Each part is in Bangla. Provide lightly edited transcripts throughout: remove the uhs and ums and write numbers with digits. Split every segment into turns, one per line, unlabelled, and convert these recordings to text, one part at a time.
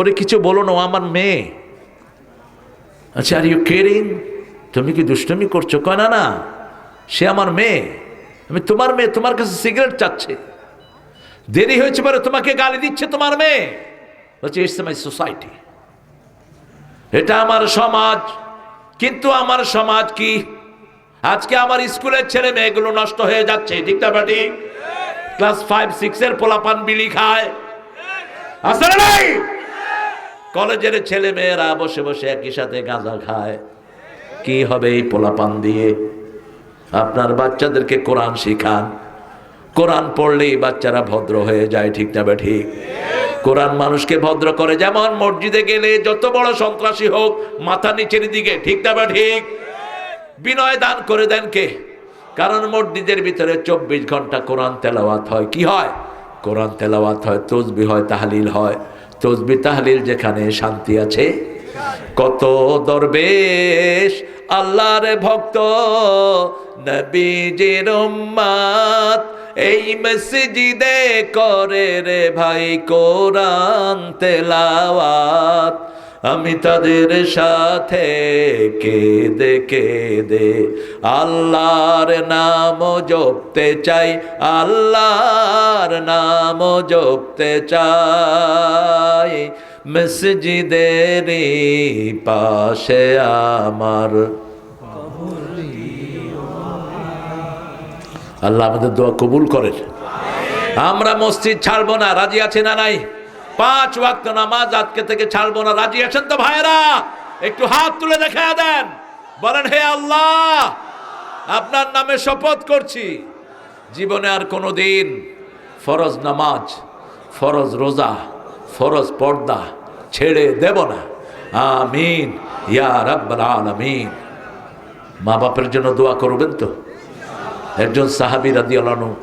ওরে কিছু বলো না, ও আমার মেয়ে। আচ্ছা, আর ইউ কেয়ারিং? তুমি কি দুষ্টুমি করছো? কয় না না, সে আমার মেয়ে, আমি তোমার মেয়ে, তোমার কাছে সিগারেট চাচ্ছে, দেরি হয়েছে পরে তোমাকে গালি দিচ্ছে তোমার মেয়ে। বলছে ইটস মাই সোসাইটি, এটা আমার সমাজ। কিন্তু আমার সমাজ কি? আজকে আমার স্কুলের ছেলে মেয়েগুলো নষ্ট হয়ে যাচ্ছে, ঠিক না বেটি? ক্লাস 5-6 এর পোলাপান বিড়ি খায়, আসলে নাই? কলেজের ছেলে মেয়েরা বসে বসে একই সাথে গাঁজা খায়। কি হবে এই পোলাপান দিয়ে? আপনার বাচ্চাদেরকে কোরআন শিখান। কোরআন পড়লেই বাচ্চারা ভদ্র হয়ে যায়, ঠিক না বেঠিক? কোরআন মানুষকে ভদ্র করে। যেমন মসজিদে গেলে যত বড় সন্ত্রাসী হোক মাথা নিচের দিকে, ঠিক না বেঠিক? বিনয় দান করে দেন কে? কারণ মসজিদের ভিতরে 24 ঘন্টা কোরআন তেলাওয়াত হয়। কি হয়? কোরআন তেলাওয়াত হয়, তসবিহ হয়, তাহলিল হয়। তসবিহ তাহলিল যেখানে শান্তি আছে। কত দরবেশ আল্লাহর ভক্ত নবীজির উম্মত এই মসজিদে করে রে ভাই কোরআন তেলাওয়াত। আমি তাদের সাথে কেঁদে কেঁদে আল্লাহর নাম জপতে চাই, আল্লাহর নাম জপতে চাই। মসজিদের পাশে আমার। আল্লাহ আমাদের দোয়া কবুল করেন। আমরা মসজিদ ছাড়বো না, রাজি আছে না নাই? 5 ওয়াক্ত নামাজ আজকে থেকে ছাড়বো না, রাজি আছেন তো ভাইয়েরা? একটু হাত তুলে দেখা দেন, বলেন হে আল্লাহ, আপনার নামে শপথ করছি জীবনে আর কোনোদিন ফরজ নামাজ, ফরজ রোজা, ফরজ পর্দা ছেড়ে দেব না। আমিন ইয়া রাব্বাল আলামিন। মা বাপের জন্য দোয়া করবেন তো? একজন সাহাবী রাদিয়াল্লাহু আনহু,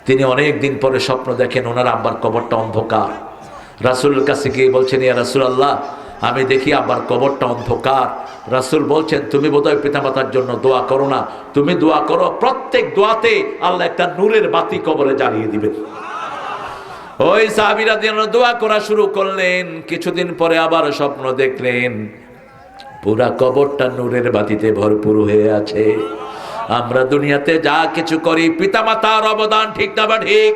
তিনি অনেক দিন পরে স্বপ্ন দেখেন ওনার আব্বার কবরটা অন্ধকার। রাসূলের কাছে গিয়ে বলছেন, ইয়া রাসূলুল্লাহ, আমি দেখি আব্বার কবরটা অন্ধকার। রাসূল বলছেন, তুমি বোধহয় পিতামাতার জন্য দোয়া করো না, তুমি দোয়া করো, প্রত্যেক দোয়াতে আল্লাহ একটা নূরের বাতি কবরে জ্বালিয়ে দিবেন। ওই সাহাবী রাদিয়াল্লাহু আনহু দোয়া করা শুরু করলেন। কিছুদিন পরে আবার স্বপ্ন দেখলেন পুরা কবরটা নূরের বাতিতে ভরপুর হয়ে আছে। আমরা দুনিয়াতে যা কিছু করি পিতামাতার অবদান, ঠিক না বা ঠিক?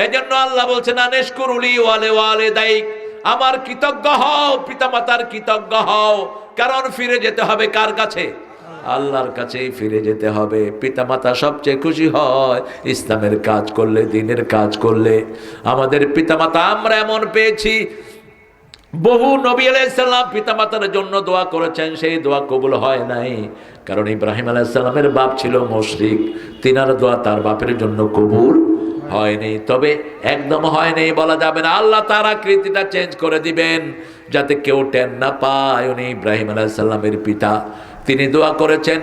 এজন্য আল্লাহ বলছেন, আনিশকুরুলি ওয়ালে ওয়ালিদাইক, আমার কৃতজ্ঞ হও, পিতামাতার কৃতজ্ঞ হও। কারণ ফিরে যেতে হবে কার কাছে? আল্লাহর কাছেই ফিরে যেতে হবে। পিতামাতা সবচেয়ে খুশি হয় ইসলামের কাজ করলে, দ্বীনের কাজ করলে। আমাদের পিতামাতা আমরা এমন পেয়েছি, বহু নবী আলাইহিস সালাম পিতামাতার জন্য দোয়া করেছেন, সেই দোয়া কবুল হয় নাই। কারণ ইব্রাহিম আলাইহিস সালামের বাপ ছিল মুশরিক, তিনার দোয়া তার বাপের জন্য কবুল হয়নি। তবে একদম হয়নি বলা যাবে না, আল্লাহ তার আকৃতিটা চেঞ্জ করে দিবেন যাতে কেউ টেন না পায়। উনি ইব্রাহিম আলাইহিস সালামের পিতা, তিনি দোয়া করেছেন,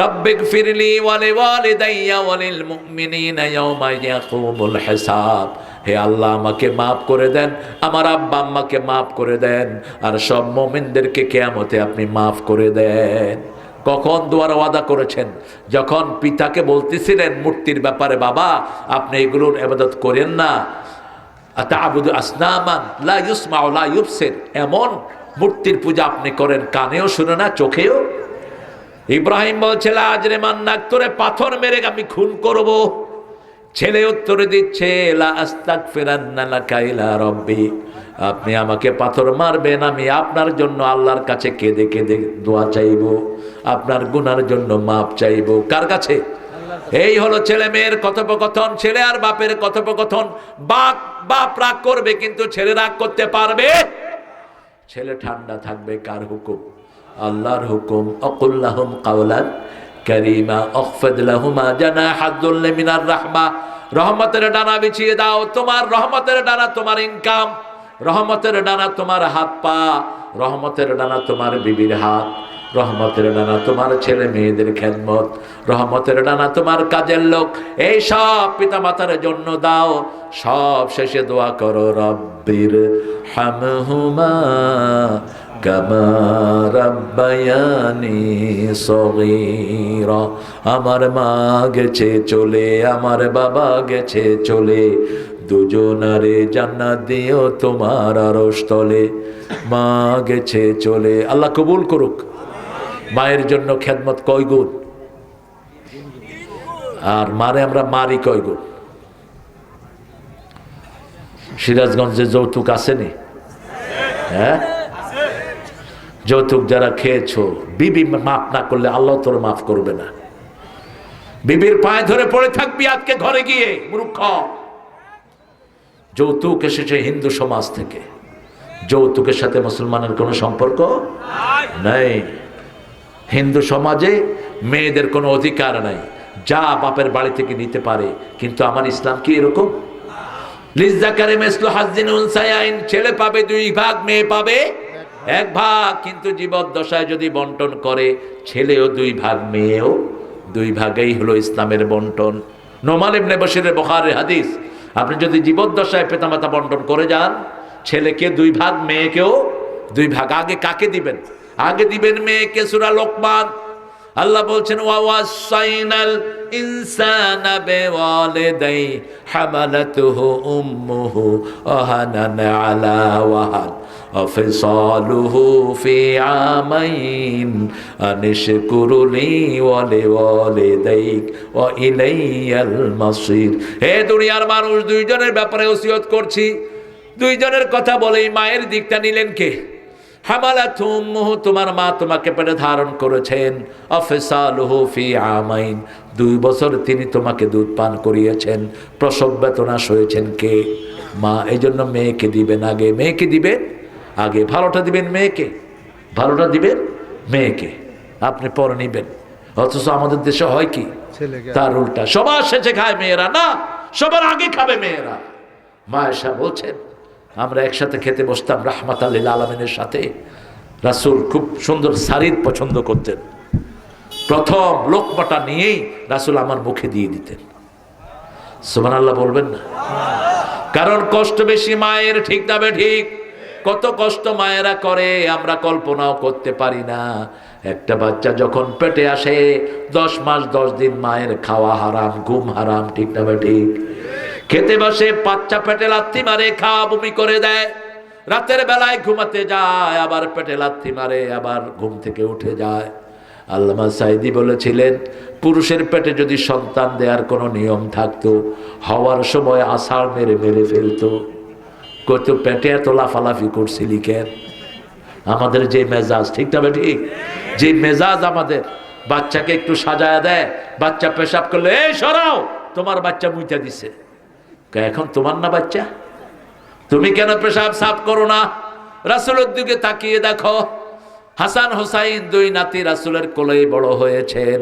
রব্বিগফিরলি ওয়ালিওয়ালিদাইয়া ওয়ালিল মুমিনিনা ইয়াওমা ইয়াকুমুল হিসাব। হে আল্লাহ, আমাকে মাফ করে দেন, আমার আব্বা আম্মাকে মাফ করে দেন, আর সব মুমিনদেরকে কিয়ামতে আপনি মাফ করে দেন। কখন দোয়ার ওয়াদা করেছেন? যখন পিতাকে বলতেছিলেন মূর্তির ব্যাপারে, বাবা আপনি এগুলোর ইবাদত করেন না, আতাবুদু আসনামান লা ইউসমাউ লা ইউবসির, এমন মূর্তির পূজা আপনি করেন, কানেও শুনে না, চোখেও। ইব্রাহিম বলছে, লা আজরে মান্নাক, তোরে পাথর মেরে আমি খুন করব। ছেলে উত্তরে দিচ্ছে, লা আস্তাগফিরান্না লাকা ইলা রাব্বি, আপনি আমাকে পাথর মারবেন, আমি আপনার জন্য আল্লাহর কাছে কেঁদে কেঁদে দোয়া চাইব, আপনার গুনার জন্য মাপ চাইব। কার কাছে? এই হলো ছেলে মেয়ের কথোপকথন, ছেলে আর বাপের কথোপকথন। বাপ রাগ করবে কিন্তু ছেলে রাগ করতে পারবে? ছেলে ঠান্ডা থাকবে কার হুকুম? আল্লাহর হুকুম। আকুল লাহুম কাওলান কারীমা আখফিদ লাহুমা জানাহাদ যুল্লি মিনার রাহমা, রহমতের ডানা বিছিয়ে দাও। তোমার রহমতের ডানা তোমার ইনকাম, রহমতের ডানা তোমার হাত পা, রহমতের ডানা তোমার বিবির হাত, রহমতের ডানা তোমার ছেলে মেয়েদের খেদমত, রহমতের ডানা তোমার কাজের লোক। এই সব পিতামাতার জন্য দাও। সব শেষে দোয়া করো, রব্বির হামহুমা কামা রাব্বায়ানি সগীরা। আমার মা গেছে চলে, আমার বাবা গেছে চলে, দুজনারে জান্নাত দিও তোমার আরশ তলে, মা গেছে চলে। আল্লাহ কবুল করুক। মায়ের জন্য খেদমত কয় গুণ, আর মারে আমরা মারি কয় গুণ। সিরাজগঞ্জে যৌতুক আসেনি? হ্যাঁ, যৌতুক যারা খেয়েছো, বিবি মাফ না করলে আল্লাহ তোর মাফ করবে না। বিবির পায়ে ধরে পড়ে থাকবি আজকে ঘরে গিয়ে, মূর্খ। যৌতুক এসেছে হিন্দু সমাজ থেকে, যৌতুকের সাথে মুসলমানের কোনো সম্পর্ক নাই। হিন্দু সমাজে মেয়েদের কোনো অধিকার নাই, যা বাপের বাড়ি থেকে নিতে পারে। কিন্তু আমার ইসলাম কি এরকম? লিজ্জাকারে মিসলু হাজ্জিল উনসায়াইন, ছেলে পাবে 2 ভাগ, মেয়ে পাবে 1 ভাগ। কিন্তু জীবদ্দশায় যদি বন্টন করে, ছেলেও 2 ভাগ, মেয়েও 2 ভাগেই হলো ইসলামের বন্টন। নোমান ইবনে বশিরের বুখারীর হাদিস, আপনি যদি জীবদ্দশায় পিতামাতা বন্টন করে যান, ছেলেকে 2 ভাগ, মেয়েকেও 2 ভাগ। আগে কাকে দিবেন? আগে দিবেন মেয়েকে। সূরা লোকমান আল্লাহ বলছেন, ওয়া ওয়াসাইনাল ইনসানা বিওয়ালিদাই হামালাতুহু উম্মুহু ওয়াহানান আলা ওয়াহান ওয়াফিসালুহু ফি আমাইন আনিশকুরু লি ওয়া লিওয়ালিদাইক ওয়া ইলাইয়াল মাসির। হে দুনিয়ার মানুষ, 2 জনের ব্যাপারে ওসিয়ত করছি। 2 জনের কথা বলেই মায়ের দিকটা নিলেন কে? হামালাতহু উম্মুহু, তোমার মা তোমাকে পেটে ধারণ করেছেন। আফিসালুহু ফি আমাইন, 2 বছর তিনি তোমাকে দুধ পান করিয়েছেন। প্রসব বেদনা সয়েছেন কে? মা। এই জন্য মেয়েকে দিবেন আগে, মেয়েকে দিবেন আগে। ভালোটা দিবেন মেয়েকে, ভালোটা দিবেন মেয়েকে, আপনি পরে নিবেন। অথচ আমাদের দেশে হয় কি? তার উল্টা, সবার শেষে খায় মেয়েরা, না সবার আগে খাবে মেয়েরা। মা এসা বলছেন, আমরা একসাথে খেতে বসতাম রাহমাতাল লিল আলামিনের সাথে। রাসূল খুব সুন্দর সারিদ পছন্দ করতেন। প্রথম লোকমাটা নিয়েই রাসূল আমার মুখে দিয়ে দিতেন। সুবহানাল্লাহ বলবেন না? কারণ কষ্ট বেশি মায়ের, ঠিক না ঠিক? কত কষ্ট মায়েরা করে আমরা কল্পনাও করতে পারি না। একটা বাচ্চা যখন পেটে আসে, 10 মাস 10 দিন মায়ের খাওয়া হারাম, ঘুম হারাম, ঠিক না ঠিক? খেতে বসে বাচ্চা পেটে লাথি মারে, খাওয়া বমি করে দেয়। রাতের বেলায় ঘুমাতে যায়, আবার পেটে লাথি মারে, আবার ঘুম থেকে উঠে যায়। আল্লামা সাইদি বলেছিলেন, পুরুষের পেটে যদি সন্তান দেওয়ার কোনো নিয়ম থাকতো, হওয়ার সময় আষাঢ় মেরে মেরে ফেলতো। কত পেটে এত লাফালাফি করছিলি কেন? আমাদের যে মেজাজ, ঠিক না ঠিক? যে মেজাজ আমাদের, বাচ্চাকে একটু সাজায় দেয়, বাচ্চা পেশাব করলে এই সরাও, তোমার বাচ্চা মুইতা দিছে। এখন তোমার না বাচ্চা, তুমি কেন পেশাব সাফ করো না? রাসূলের দিকে তাকিয়ে দেখো, হাসান হোসাইন 2 নাতি রাসূলের কোলে বড় হয়েছেন।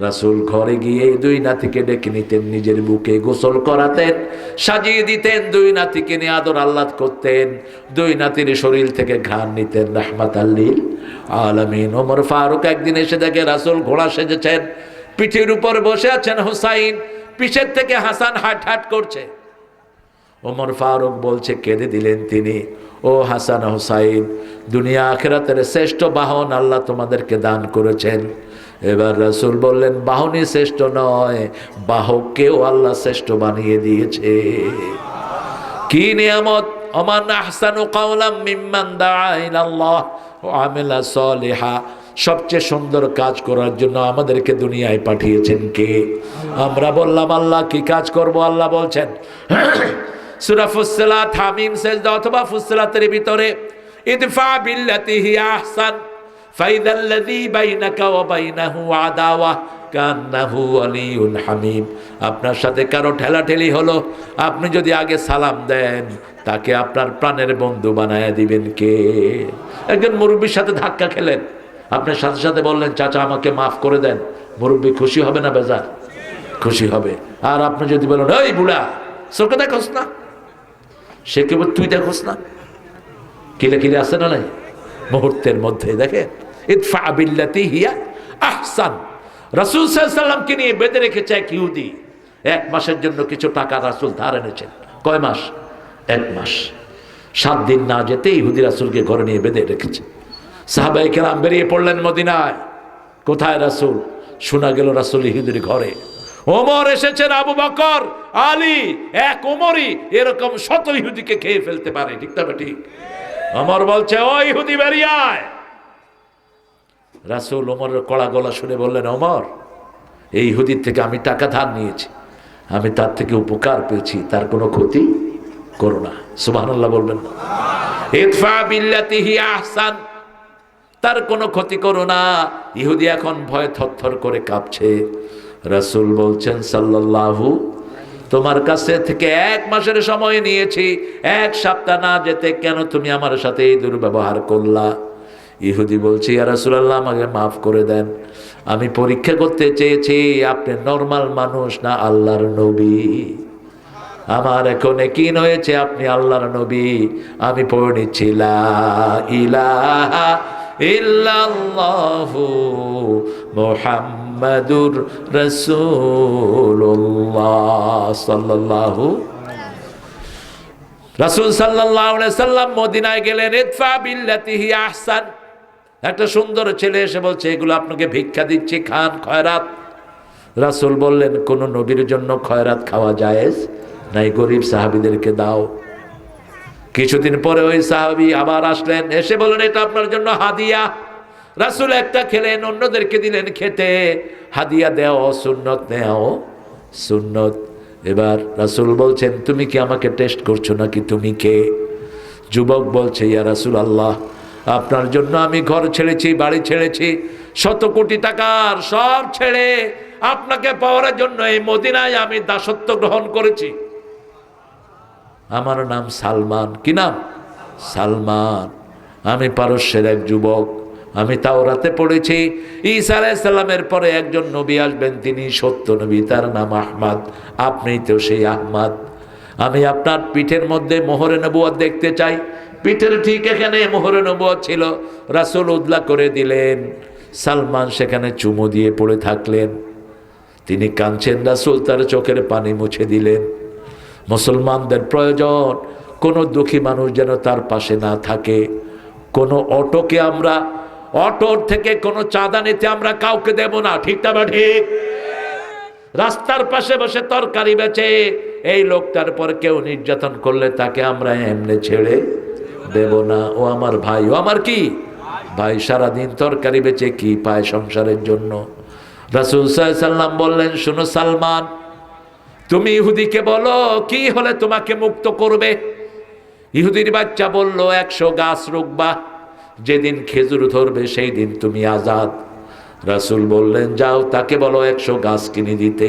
রাসূল ঘরে গিয়ে 2 নাতিকে ডেকে নিতেন, নিজের বুকে গোসল করাতেন, সাজিয়ে দিতেন, 2 নাতিকে নিয়ে আদর আহ্লাদ করতেন। 2 নাতির শরীর থেকে ঘ্রাণ নিতেন রাহমাতাল লিল আলামিন। ওমর ফারুক একদিন এসে দেখে রাসূল ঘোড়া সেজেছেন, পিঠের উপর বসে আছেন হোসাইন, পিছের থেকে হাসান হাট হাট করছে। ওমর ফারুক বলছে, কেঁদে দিলেন তিনি, ও হাসান হোসাইন, দুনিয়া আখিরাতের শ্রেষ্ঠ বাহন আল্লাহ তোমাদেরকে দান করেছেন। এবার রাসূল বললেন, বাহনই শ্রেষ্ঠ নয়, বাহককেও আল্লাহ শ্রেষ্ঠ বানিয়ে দিয়েছে। কি নিয়ামত! ওমান আহসানু কাওলাম মিম্মান দাআ ইলাল্লাহ ওয়া আমিলা সলিহা। সবচেয়ে সুন্দর কাজ করার জন্য আমাদেরকে দুনিয়ায় পাঠিয়েছেন কে? আমরা বললাম আল্লাহ, কি কাজ করব? আল্লাহ বলছেন সূরা ফুসসিলাত, হামিম, সাজদা অথবা ফুসসিলাতের ভিতরে, ইদফা বিল্লাতি হিয়া আহসান ফাইদাল্লাযী বাইনাকা ওয়া বাইনাহু আদাওয়া কান্নাহু ওয়ালিয়ুন হামিম। আপনার সাথে কারো ঠেলাঠেলি হলো, আপনি যদি আগে সালাম দেন, তাকে আপনার প্রাণের বন্ধু বানায়া দিবেন কে? একজন মুরব্বির সাথে ধাক্কা খেলেন, আপনার সাথে সাথে বললেন, চাচা আমাকে মাফ করে দেন, মুরব্বি খুশি হবে না বেজার? খুশি হবে। আর আপনি যদি বলেন, ওই বুড়া চোখে দেখোস না, সে কেবল তুই দেখোস না, কিলে কিলে আসে না নাই মুহূর্তের মধ্যে। দেখেন, ইদফা বিল্লাতি হিয়া আহসান। রাসূল সাল্লাল্লাহু আলাইহি সাল্লামকে নিয়ে বেঁধে রেখেছে এক ইহুদি। 1 মাসের জন্য কিছু টাকা রাসূল ধার এনেছেন। কয় মাস? 1 মাস। 7 দিন না যেতে ইহুদি রাসূলকে ঘরে নিয়ে বেঁধে রেখেছে। সাহাবায়ে কেরাম বেরিয়ে পড়লেন মদিনায়। কোথায় রাসূল? শোনা গেল রাসূল ইহুদির ঘরে। ওমর এসেছেন, আবু বকর আলী, এক ওমরই এরকম শত ইহুদিকে খেয়ে ফেলতে পারে। ঠিক তবে ঠিক। ওমর বলছে, ও ইহুদি বেরিয়ে আয়। রাসূল ওমরের কড়া গলা শুনে বললেন, ওমর, এই ইহুদির থেকে আমি টাকা ধার নিয়েছি, আমি তার থেকে উপকার পেয়েছি, তার কোনো ক্ষতি করো না। সুবহানাল্লাহ বলবেন না? ইদফা বিল্লাতি হিয়া আহসান, তার কোনো ক্ষতি করো না। ইহুদি এখন ভয়ে থরথর করে কাঁপছে। রাসূল বলছেন সাল্লাল্লাহু, তোমার কাছে থেকে 1 মাসের সময় নিয়েছি, 1 সপ্তাহ না যেতে কেন তুমি আমার সাথে এই দুর্ব্যবহার করলা? ইহুদি বলছে, ইয়া রাসূলুল্লাহ, আমাকে মাফ করে দেন, আমি পরীক্ষা করতে চেয়েছি আপনি নরমাল মানুষ না আল্লাহর নবী। আমার এখন ইয়াকিন হয়েছে আপনি আল্লাহর নবী। আমি পড়ে নিচ্ছি, লা ইলাহা ইল্লাল্লাহু মুহাম্মাদুর রাসূলুল্লাহ সাল্লাল্লাহু। রাসূল সাল্লাল্লাহু আলাইহি সাল্লাম মদিনায় গেলেন। ইদফা বিল্লাতি হিয়া আহসান, একটা সুন্দর ছেলে এসে বলছে, এগুলো আপনাকে ভিক্ষা দিচ্ছি, খান, খয়রাত। রাসূল বললেন, কোন নবীর জন্য খয়রাত খাওয়া জায়েজ নাই, গরিব সাহাবীদেরকে দাও। কিছুদিন পরে ওই সাহাবী আবার আসলেন, এসে বললেন, এটা আপনার জন্য হাদিয়া। রাসূল একটা খেলেন, অন্যদেরকে দিলেন খেতে। হাদিয়া দেওয়া সুন্নত, নেওয়া সুন্নত। এবার রাসূল বলছেন, তুমি কি আমাকে টেস্ট করছো নাকি? তুমি কে? যুবক বলছে, ইয়া রাসূলুল্লাহ, আপনার জন্য আমি ঘর ছেড়েছি, বাড়ি ছেড়েছি, 100 কোটি টাকার সব ছেড়ে আপনাকে পাওয়ার জন্য এই মদিনায় আমি দাসত্ব গ্রহণ করেছি। আমার নাম সালমান। কি নাম? সালমান। আমি পারস্যের এক যুবক। আমি তাওরাতে পড়েছি ঈসা আলাইহিস সালামের পরে একজন নবী আসবেন, তিনি সত্য নবী, তার নাম আহমদ। আপনিই তো সেই আহমদ। আমি আপনার পিঠের মধ্যে মোহরে নবুয়ত দেখতে চাই। পিঠের ঠিক এখানে মোহরে নবুয়ত ছিল। রাসূল উদলা করে দিলেন। সালমান সেখানে চুমু দিয়ে পড়ে থাকলেন। তিনি কাঁদছেন, রাসূল তার চোখের পানি মুছে দিলেন। মুসলমানদের প্রয়োজন কোনো দুঃখী মানুষ যেন তার পাশে না থাকে। কোনো অটোকে আমরা, অটোর থেকে কোনো চাঁদা নিতে আমরা কাউকে দেব না। ঠিক না ঠিক? রাস্তার পাশে বসে তরকারি বেচে এই লোকটার পর কেউ নির্যাতন করলে তাকে আমরা এমনি ছেড়ে দেব না। ও আমার ভাই, ও আমার কি ভাই, সারাদিন তরকারি বেচে কি পায় সংসারের জন্য। রাসূল সাল্লাল্লাহু আলাইহি সাল্লাম বললেন, শোনো সালমান, তুমি ইহুদিকে বলো কি হলে তোমাকে মুক্ত করবে। ইহুদির বাচ্চা বলল, 100 গাছ রুকবা, যেদিন খেজুর ধরবে সেই দিন তুমি আজাদ। রাসূল বললেন, যাও তাকে বলো 100 গাছ কিনে দিতে,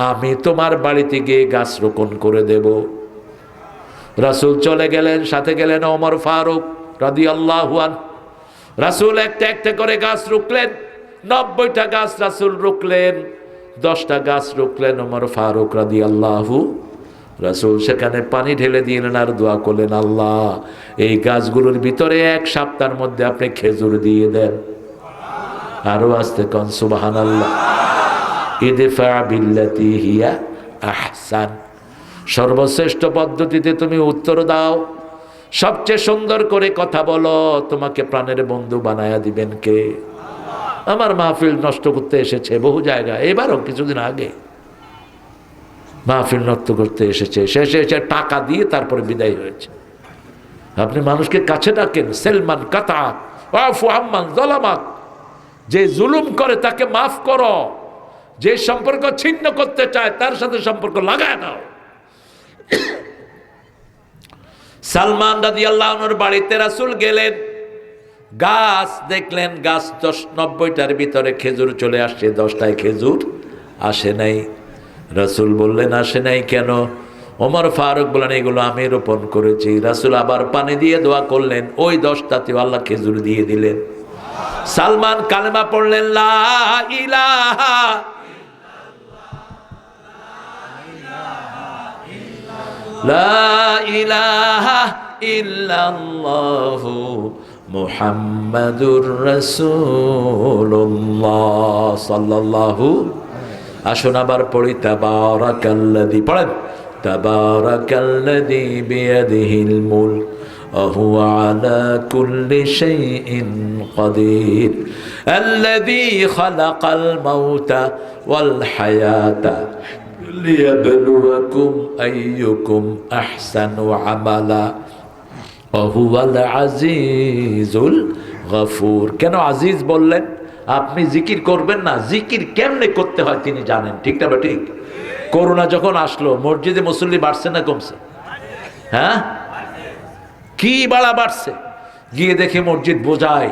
আমি তোমার বাড়িতে গিয়ে গাছ রোপণ করে দেব। রাসূল চলে গেলেন, সাথে গেলেন ওমর ফারুক রাদিয়াল্লাহু আনহু। রাসূল একটা একটা করে গাছ রুকলেন। 90টা গাছ রাসূল রুকলেন, 10টা গাছ রুকলেন ওমর ফারুক রাদিয়াল্লাহু। রাসূল সেখানে পানি ঢেলে দিলেন আর দোয়া করলেন, আল্লাহ এই গাছগুলোর ভিতরে 1 সপ্তাহের মধ্যে আপনি খেজুর দিয়ে দেন। আরো আস্তে কোন সুবহানাল্লাহ। ইদফা বিল্লাতি হিয়া আহসান, সর্বশ্রেষ্ঠ পদ্ধতিতে তুমি উত্তর দাও, সবচেয়ে সুন্দর করে কথা বলো। তোমাকে প্রাণের বন্ধু বানায়া দিবেন কে? আমার মাহফিল নষ্ট করতে এসেছে বহু জায়গায়, এবারও কিছুদিন আগে মাহফিল নষ্ট করতে এসেছে, শেষে এসে টাকা দিয়ে তারপরে বিদায় হয়েছে। আপনি মানুষকে কাছে ডাকেন, সেলমান কাতা ওয়াফু আম্মান যালামাক, যে জুলুম করে তাকে মাফ করো, যে সম্পর্ক ছিন্ন করতে চায় তার সাথে সম্পর্ক লাগায় দাও। সালমান রাদিয়াল্লাহু আনহুর বাড়িতে রাসূল গেলেন, গাছ দেখলেন, গাছ 90টার ভিতরে খেজুর চলে আসছে, 10টায় খেজুর আসে নাই। রাসূল বললেন, আসে নাই কেন? ওমর ফারুক বললেন, এগুলো আমি রোপণ করেছি। রাসূল আবার পানি দিয়ে দোয়া করলেন, ওই 10টাতেও আল্লাহ খেজুর দিয়ে দিলেন। সালমান কালেমা পড়লেন, লা ইলাহা লা ইলাহা ইল্লাল্লাহু মুহাম্মাদুর রাসূলুল্লাহ সাল্লাল্লাহু। আসুন আবার পড়ি, তাবারাকাল্লাযী, পড়েন, তাবারাকাল্লাযী বিয়াদিহিল মুলক ওয়া হুয়া আলা কুল্লি শাইইন কাদির, আল্লাযী খালাকাল মাউতা ওয়াল হায়াতা লিয়াবলুয়াকুম আইয়ুকুম আহসানু আমালা ওয়া হুয়াল আজিজুল গফুর। কেন আজিজ বললেন? আপনি জিকির করবেন না, জিকির কেমনে করতে হয় তিনি জানেন, ঠিক না? ঠিক। করোনা যখন আসলো মসজিদে মুসল্লি বাড়ছে না কমছে? হ্যাঁ, কি বাড়া বাড়ছে। গিয়ে দেখে মসজিদ বোঝায়।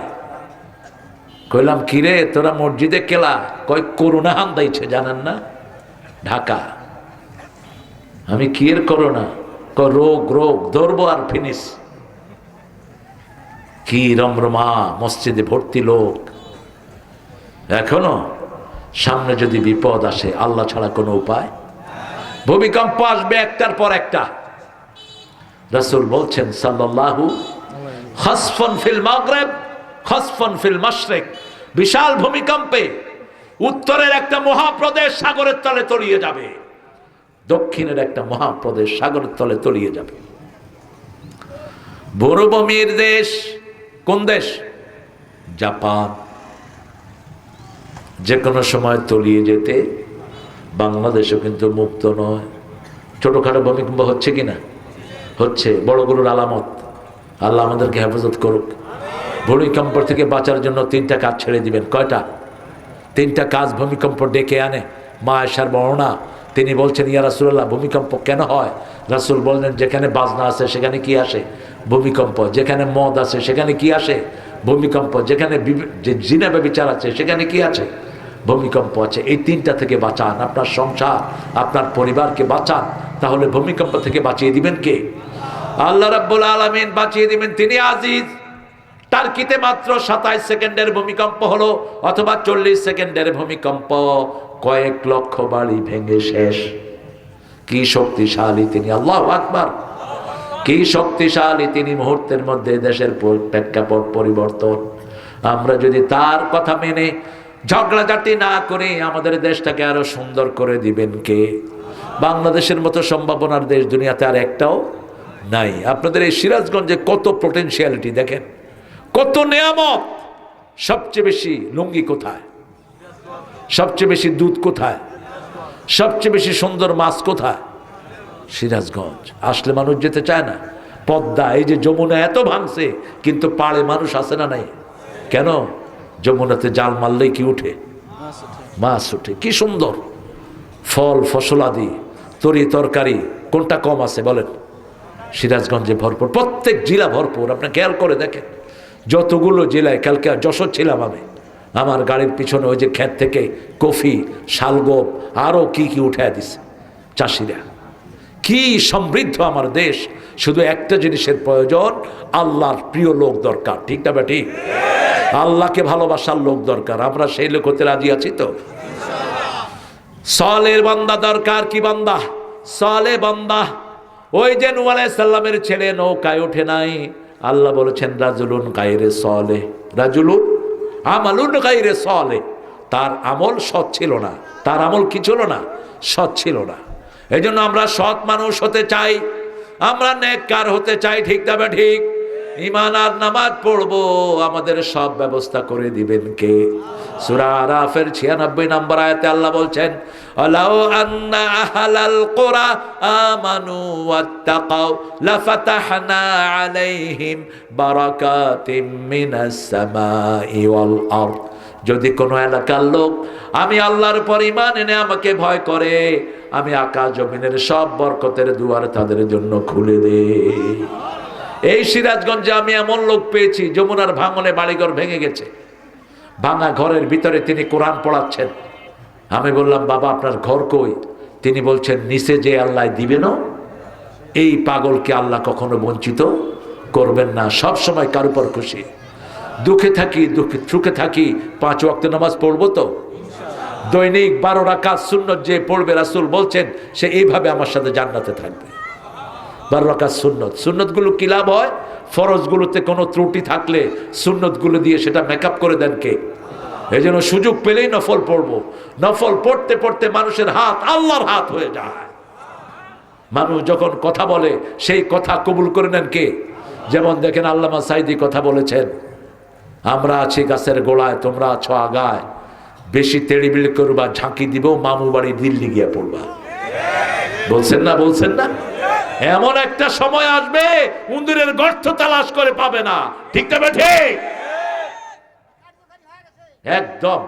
কইলাম কিরে তোরা মসজিদে কেলা? কয় করোনা হান্দাইছে, জানেন না? ঢাকা। আমি কি এর করোনা? কয় রোগ রোগ ধরবো আর ফিনিশ। কি রমরমা, মসজিদে ভর্তি লোক। এখনো সামনে যদি বিপদ আসে আল্লাহ ছাড়া কোনো উপায়। ভূমিকম্প আসবে একটার পর একটা। রাসূল বলছেন সাল্লাল্লাহু খাসফুন ফিল মাগরিব খাসফুন ফিল মাশরিক, বিশাল ভূমিকম্পে উত্তরের একটা মহাপ্রদেশ সাগরের তলে তলিয়ে যাবে, দক্ষিণের একটা মহাপ্রদেশ সাগরের তলে তলিয়ে যাবে। মরুভূমির দেশ কোন দেশ? জাপান। যে কোনো সময় তলিয়ে যেতে। বাংলাদেশও কিন্তু মুক্ত নয়। ছোটখাটো ভূমিকম্প হচ্ছে কিনা? হচ্ছে। বড়গুলোর আলামত। আল্লাহ আমাদেরকে হেফাজত করুক। ভূমিকম্প থেকে বাঁচার জন্য 3টা কাজ ছেড়ে দিবেন। কয়টা? 3টা কাজ ভূমিকম্প ডেকে আনে। মা আয়েশার বর্ণনা, তিনি বলছেন ইয়া রাসূলুল্লাহ ভূমিকম্প কেন হয়? রাসূল বললেন যেখানে বাজনা আছে সেখানে কি আসে? ভূমিকম্প। যেখানে মদ আছে সেখানে কি আসে? ভূমিকম্প। যেখানে জিনা ব্যভিচার আছে সেখানে কি আছে? ভূমিকম্প আছে। এই 3টা থেকে বাঁচান, আপনার সংসার আপনার পরিবারকে বাঁচান। তাহলে ভূমিকম্প থেকে বাঁচিয়ে দিবেন কে? আল্লাহ রাব্বুল আলামিন বাঁচিয়ে দিবেন, তিনি আজিজ। টার্কিতে মাত্র 27 সেকেন্ডের ভূমিকম্প হলো, অথবা 40 সেকেন্ডের ভূমিকম্প, কয়েক লক্ষ বাড়ি ভেঙে শেষ। কি শক্তিশালী তিনি, আল্লাহু আকবার। কি শক্তিশালী তিনি, মুহূর্তের মধ্যে দেশের প্রেক্ষাপট পরিবর্তন। আমরা যদি তার কথা মেনে ঝগড়াঝাটি না করে আমাদের দেশটাকে আরো সুন্দর করে দিবেন কে? বাংলাদেশের মতো সম্ভাবনার দেশ দুনিয়াতে আর একটাও নাই। আপনাদের এই সিরাজগঞ্জে কত পোটেনশিয়ালিটি দেখেন, কত নেয়ামত। সবচেয়ে বেশি লুঙ্গি কোথায়? সবচেয়ে বেশি দুধ কোথায়? সবচেয়ে বেশি সুন্দর মাছ কোথায়? সিরাজগঞ্জ। আসলে মানুষ যেতে চায় না। পদ্মা, এই যে যমুনা এত ভাঙছে, কিন্তু পাড়ে মানুষ আসে না নাই? কেন? যমুনাতে জাল মারলেই কি উঠে? মাছ উঠে। কি সুন্দর ফল ফসলাদি, তরি তরকারি, কোনটা কম আছে বলেন? সিরাজগঞ্জে ভরপুর, প্রত্যেক জেলা ভরপুর। আপনি খেয়াল করে দেখেন যতগুলো জেলায়। কালকে যশোর ছিলাম আমি, আমার গাড়ির পিছনে ওই যে ক্ষেত থেকে কফি, শালগোপ, আরও কি কি উঠায় দিছে চাষিরা। কি সমৃদ্ধ আমার দেশ। শুধু একটা জিনিসের প্রয়োজন, আল্লাহর প্রিয় লোক দরকার, ঠিক না ঠিক? আল্লাহকে ভালোবাসার লোক দরকার। আমরা সেই লোক হতে রাজি আছি তো? সালের বান্দা দরকার। কি বান্দা? সালে বান্দা। ওই যে নূহ আলাইহিস সালামের ছেলে নৌকায় ওঠে নাই, আল্লাহ বলেছেন রাজুলুন গায়রে সালেহ, রাজুলুন আমালুন গায়রে সালেহ। তার আমল সৎ ছিল না। তার আমল কি ছিল না? সৎ ছিল না। এই জন্য আমরা সৎ মানুষ হতে চাই, আমরা নেককার হতে চাই, ঠিক না ঠিক? ঈমান আর নামাজ পড়বো, আমাদের সব ব্যবস্থা করে দিবেন কে? সূরা আরাফের 96 নম্বর আয়াতে আল্লাহ বলছেন আলাউ আন্না আহলাল কুরা আমানু ওয়াত্তাকাউ লাফাতাহনা আলাইহিম বারাকাতিম মিনাস সামাই ওয়াল আরদ। যদি কোনো এলাকার লোক আমি আল্লাহর উপর ঈমান এনে আমাকে ভয় করে, আমি আকাশ জমিনের সব বরকতের দুয়ার তাদের জন্য খুলে দেই। এই সিরাজগঞ্জে আমি এমন লোক পেয়েছি, যমুনার ভাঙনে বাড়িঘর ভেঙে গেছে, ভাঙা ঘরের ভিতরে তিনি কোরআন পড়াচ্ছেন। আমি বললাম বাবা আপনার ঘর কই? তিনি বলছেন নিচে যে আল্লাহ দিবে না। এই পাগলকে আল্লাহ কখনো বঞ্চিত করবেন না, সব সময় কার উপর খুশি। দুঃখে থাকি, সুখে থাকি, 5 ওয়াক্ত নামাজ পড়বো তো দৈনিক 12 রাকাত সুন্নত যে পড়বে, রাসূল বলছেন সে এইভাবে আমার সাথে জান্নাতে থাকবে। 12 রাকাত সুন্নত। সুন্নতগুলো কি লাভ হয়? ফরজগুলোতে কোনো ত্রুটি থাকলে সুন্নতগুলো দিয়ে সেটা মেকআপ করে দেন কে? এই জন্য সুযোগ পেলেই নফল পড়বো। নফল পড়তে পড়তে মানুষের হাত আল্লাহর হাত হয়ে যায়। মানুষ যখন কথা বলে সেই কথা কবুল করে নেন কে? যেমন দেখেন আল্লামা সাঈদী কথা বলেছেন, আমরা আছি গাছের গোড়ায়, তোমরা আছো আগায়, বেশি তেড়িবিড়ি করবা ঝাঁকি দিব, মামু বাড়ি দিল্লি গিয়া পড়বা। বলছেন না, বলছেন না? এমন একটা সময় আসবে উন্দিরের গর্ত তালাশ করে পাবে না। ঠিক না ঠিক? একদম।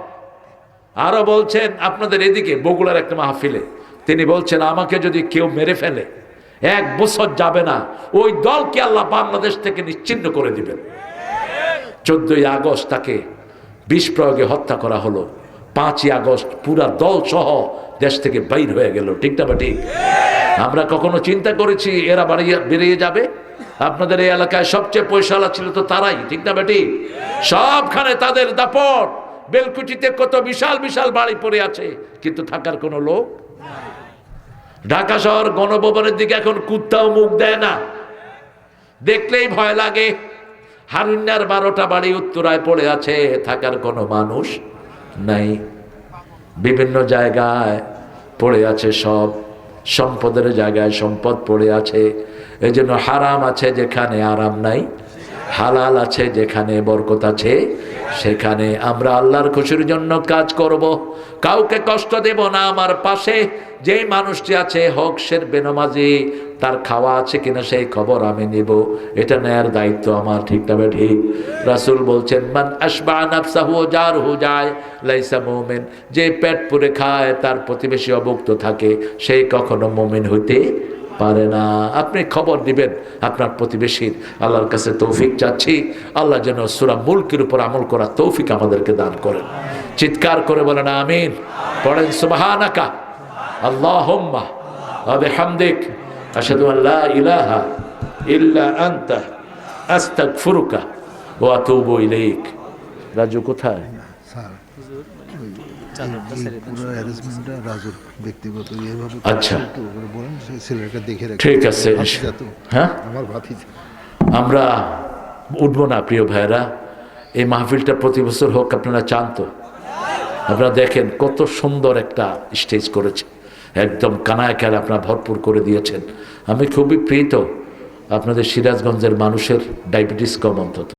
আরো বলছেন আপনাদের এদিকে বগুড়ার একটা মাহফিলে তিনি বলছেন, আমাকে যদি কেউ মেরে ফেলে 1 বছর যাবে না, ওই দলকে আল্লাহ বাংলাদেশ থেকে নিশ্চিহ্ন করে দিবেন। 14ই আগস্ট তাকে বিষ প্রয়োগে হত্যা করা হলো। 5ই আগস্ট পুরা দল সহ দেশ থেকে বাইর হয়ে গেল। ঠিক না ঠিক? আমরা কখনো চিন্তা করেছি এরা বেরিয়ে যাবে? আপনাদের এই এলাকায় সবচেয়ে পয়সাওয়ালা ছিল তো তারাই। ঠিক না ঠিক? সবখানে তাদের দাপট। বেলকুচিতে কত বিশাল বিশাল বাড়ি পড়ে আছে, কিন্তু থাকার কোনো লোক। ঢাকা শহর গণভবনের দিকে এখন কুত্তাও মুখ দেয় না, দেখলেই ভয় লাগে। হারুন্যার 12টা বাড়ি উত্তরায় পড়ে আছে, থাকার কোনো মানুষ নাই। বিভিন্ন জায়গায় পড়ে আছে, সব সম্পদের জায়গায় সম্পদ পড়ে আছে। এই জন্য হারাম আছে যেখানে আরাম নাই, হালাল আছে যেখানে বরকত আছে, সেখানে আমরা আল্লাহর খুশির জন্য কাজ করব। কাউকে কষ্ট দেব না। আমার পাশে যে মানুষটি আছে হক সের বেনামাজি, তার খাওয়া আছে কিনা সেই খবর আমি নিব। এটা নেয়ার দায়িত্ব আমার। ঠিক না ঠিক? রাসূল বলছেন, মান আশবা নাফসাহু জারহু যায় লাইসা মুমিন। যে পেট পুরে খায় তার প্রতিবেশী অভুক্ত থাকে, সেই কখনো মুমিন হইতে পারে না। আপনি খবর দিবেন আপনার প্রতিবেশীর। আল্লাহর কাছে তৌফিক চাচ্ছি, আল্লাহ যেন সূরা মুলকের উপর আমল করার তৌফিক আমাদেরকে দান করেন। চিৎকার করে বলেন আমিন। পড়েন সুবহানাকা আল্লাহুম্মা ওয়া বিহামদিক আশহাদু আল লা ইলাহা ইল্লা আনতা আস্তাগফিরুকা ওয়া আতুবু ইলাইক। রাজু কোথায়? আচ্ছা, ঠিক আছে। হ্যাঁ, আমরা উঠবো না প্রিয় ভাইরা। এই মাহফিলটা প্রতি বছর হোক, আপনারা চান তো? আপনারা দেখেন কত সুন্দর একটা স্টেজ করেছে, একদম কানায় কানায় আপনারা ভরপুর করে দিয়েছেন। আমি খুবই প্রীত আপনাদের সিরাজগঞ্জের মানুষের ডায়াবেটিস কম অন্তত।